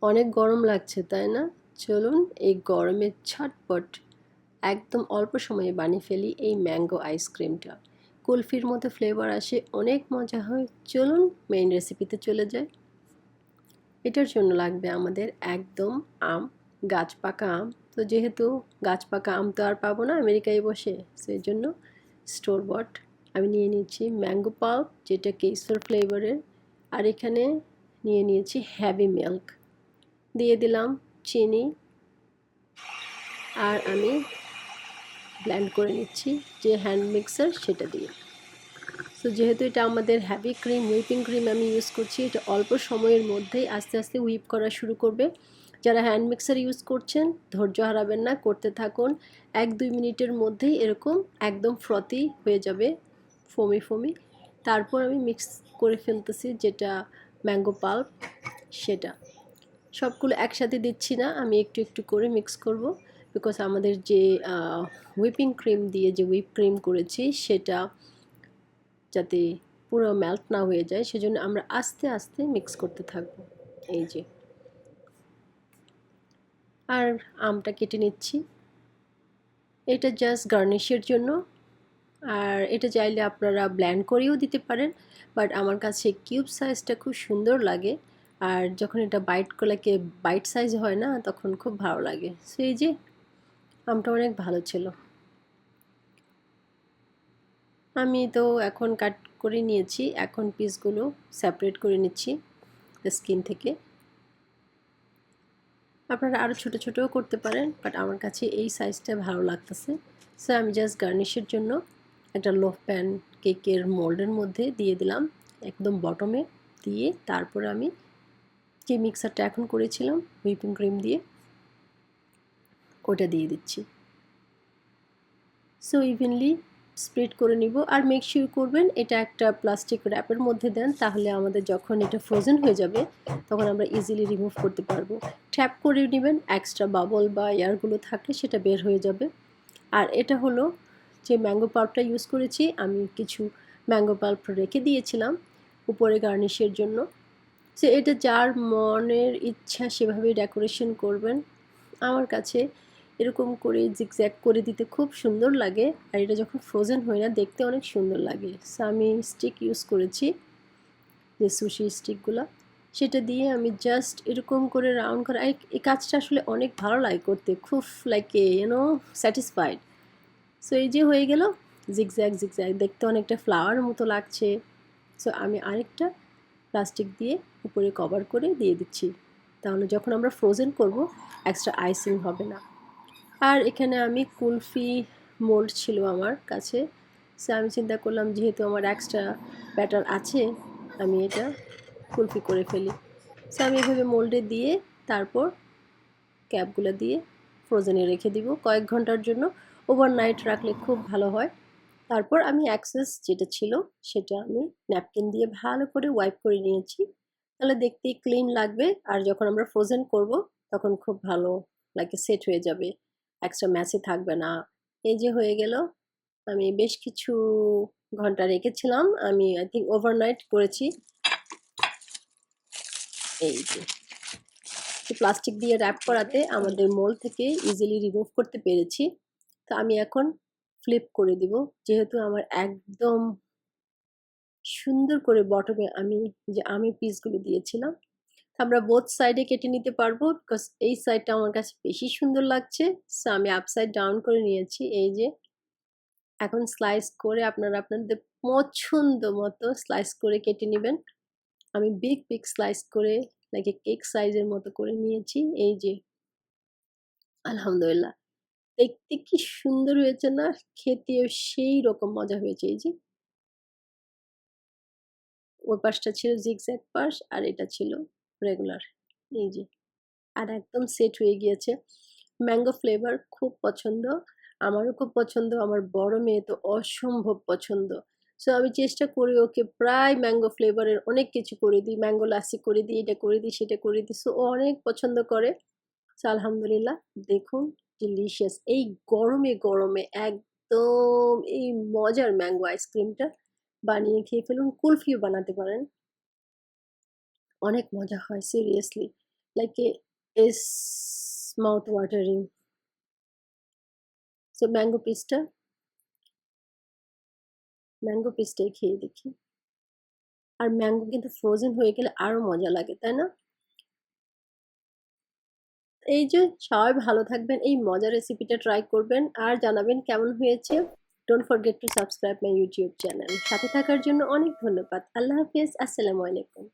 অনেক গরম লাগছে তাই না? চলুন এই গরমে ঝটপট একদম অল্প সময়ে বানিয়ে ফেলি এই ম্যাঙ্গো আইসক্রিমটা। কুলফির মতো ফ্লেভার আসে, অনেক মজা হয়। চলুন মেইন রেসিপিতে চলে যাই। এটার জন্য লাগবে আমাদের একদম আম, গাছ পাকা আম। তো যেহেতু গাছ পাকা আম তো আর পাবো না আমেরিকায় বসে, সেই জন্য স্টোর বট আমি নিয়ে নিচ্ছি ম্যাঙ্গো পাল্প, যেটা কেসর ফ্লেভারের। আর এখানে নিয়ে নিয়েছি হ্যাভি মিল্ক, দিয়ে দিলাম চিনি, আর আমি ব্লেন্ড করে নিচ্ছি যে হ্যান্ড মিক্সার সেটা দিয়ে। তো যেহেতু এটা আমাদের হ্যাভি ক্রিম, হুইপিং ক্রিম আমি ইউজ করছি, এটা অল্প সময়ের মধ্যেই আস্তে আস্তে হুইপ করা শুরু করবে। যারা হ্যান্ড মিক্সার ইউজ করছেন ধৈর্য হারাবেন না, করতে থাকুন। 1-2 মিনিটের মধ্যেই এরকম একদম ফ্রথি হয়ে যাবে, ফোমি ফোমি। তারপর আমি মিক্স করে ফেলতেছি যেটা ম্যাঙ্গো পাল্প, সেটা সবগুলো একসাথে দিচ্ছি না, আমি একটু একটু করে মিক্স করব। বিকজ আমাদের যে হুইপিং ক্রিম দিয়ে যে হুইপ ক্রিম করেছি সেটা যাতে পুরো মেল্ট না হয়ে যায়, সেজন্য আমরা আস্তে আস্তে মিক্স করতে থাকবো। এই যে, আর আমটা কেটে নিচ্ছি, এটা জাস্ট গার্নিশের জন্য। আর এটা চাইলে আপনারা ব্লেন্ড করেও দিতে পারেন, বাট আমার কাছে কিউব সাইজটা খুব সুন্দর লাগে। আর যখন এটা বাইট করলে বাইট সাইজ হয় না, তখন খুব ভালো লাগে। সো এই যে, আমটা অনেক ভালো ছিল। আমি তো এখন কাট করে নিয়েছি, এখন পিসগুলো সেপারেট করে নিচ্ছি স্কিন থেকে। আপনারা আরও ছোটো ছোটোও করতে পারেন, বাট আমার কাছে এই সাইজটা ভালো লাগতেছে। সো আমি জাস্ট গার্নিশের জন্য একটা লোফ প্যান কেকের মোল্ডের মধ্যে দিয়ে দিলাম, একদম বটমে দিয়ে। তারপরে আমি যে মিক্সারটা এখন করেছিলাম হুইপিং ক্রিম দিয়ে, ওটা দিয়ে দিচ্ছি। সো ইভেনলি স্প্রেড করে নিব। আর মেক শিওর করবেন এটা একটা প্লাস্টিক র্যাপের মধ্যে দেন, তাহলে আমাদের যখন এটা ফ্রোজেন হয়ে যাবে তখন আমরা ইজিলি রিমুভ করতে পারবো। ট্যাপ করে নেবেন, এক্সট্রা বাবল বা এয়ারগুলো থাকলে সেটা বের হয়ে যাবে। আর এটা হলো যে ম্যাঙ্গো পাল্পটা ইউজ করেছি, আমি কিছু ম্যাঙ্গো পাল্প রেখে দিয়েছিলাম উপরে গার্নিশের জন্য। সো এটা যার মনের ইচ্ছা সেভাবে ডেকোরেশন করবেন। আমার কাছে এরকম করে জিগজ্যাগ করে দিতে খুব সুন্দর লাগে, আর এটা যখন ফ্রোজেন হয় না দেখতে অনেক সুন্দর লাগে। সো আমি স্টিক ইউজ করেছি, যে সুশি স্টিকগুলো, সেটা দিয়ে আমি জাস্ট এরকম করে রাউন্ড করা। এই কাজটা আসলে অনেক ভালো লাগে করতে, খুব লাইক স্যাটিসফাইড। সো এই যে হয়ে গেল জিগজ্যাগ জিগজ্যাগ, দেখতে অনেকটা ফ্লাওয়ার মতো লাগছে। সো আমি আরেকটা প্লাস্টিক দিয়ে উপরে কভার করে দিয়ে দিচ্ছি, তাহলে যখন আমরা ফ্রোজেন করব এক্সট্রা আইসিং হবে না। আর এখানে আমি কুলফি মোল্ড ছিল আমার কাছে, সো আমি চিন্তা করলাম যেহেতু আমার এক্সট্রা ব্যাটার আছে, আমি এটা কুলফি করে ফেলি। সো আমি এভাবে মোল্ডে দিয়ে তারপর ক্যাপগুলো দিয়ে ফ্রোজেনে রেখে দিব কয়েক ঘন্টার জন্য। ওভারনাইট রাখলে খুব ভালো হয়। তারপর আমি এক্সেস যেটা ছিল সেটা আমি ন্যাপকিন দিয়ে ভালো করে ওয়াইপ করে নিয়েছি, তাহলে দেখতে ক্লিন লাগবে। আর যখন আমরা ফ্রোজেন করব তখন খুব ভালো লাগে, সেট হয়ে যাবে, এক্সট্রা ম্যাচে থাকবে না। এই যে হয়ে গেল, আমি বেশ কিছু ঘন্টা রেখেছিলাম, আমি আই থিঙ্ক ওভারনাইট করেছি। এই যে, প্লাস্টিক দিয়ে র্যাপ করাতে আমাদের মোল থেকে ইজিলি রিমুভ করতে পেরেছি। তো আমি এখন ফ্লিপ করে দিব, যেহেতু আমার একদম সুন্দর করে বটমে আমি পিসগুলো দিয়েছিলাম। আমরা বোথ সাইডে কেটে নিতে পারবো, বিকজ এই সাইডটা আমার কাছে বেশি সুন্দর লাগছে। সো আমি আপসাইড ডাউন করে নিয়েছি। এই যে, এখন স্লাইস করে আপনারা আপনাদের পছন্দ মতো স্লাইস করে কেটে নেবেন। আমি বিগ বিগ স্লাইস করে লাইক কেক সাইজের মতো করে নিয়েছি। এই যে, আলহামদুলিল্লাহ, দেখতে কি সুন্দর হয়েছে না, খেতেও সেই রকম মজা হয়েছে। এই যে, ওই পাশটা ছিল জিগজ্যাগ পাশ আর এটা ছিল রেগুলার। এই যে, আর একদম সেট হয়ে গিয়েছে। ম্যাঙ্গো ফ্লেভার খুব পছন্দ, আমারও খুব পছন্দ, আমার বড় মেয়ে তো অসম্ভব পছন্দ। সো আমি চেষ্টা করি ওকে প্রায় ম্যাঙ্গো ফ্লেভারের অনেক কিছু করে দিই, ম্যাঙ্গো লাসি করে দিই, এটা করে দিই সেটা করে দিই। সো ও অনেক পছন্দ করে। সো আলহামদুলিল্লাহ, দেখুন ডিলিশিয়াস এই গরমে গরমে একদম এই মজার ম্যাঙ্গো আইসক্রিমটা বানিয়ে খেয়ে ফেলুন। কুলফিও বানাতে পারেন, অনেক মজা হয় seriously. like a is mouth watering. So mango পিসটাই খেয়ে দেখি। আর ম্যাঙ্গো কিন্তু ফ্রোজেন হয়ে গেলে আরো মজা লাগে, তাই না? এই যে সবাই ভালো থাকবেন, এই মজার রেসিপিটা ট্রাই করবেন আর জানাবেন কেমন হয়েছে। Don't forget to subscribe my YouTube channel. সাথে থাকার জন্য অনেক ধন্যবাদ। আল্লাহ হাফেজ, আসসালামু আলাইকুম।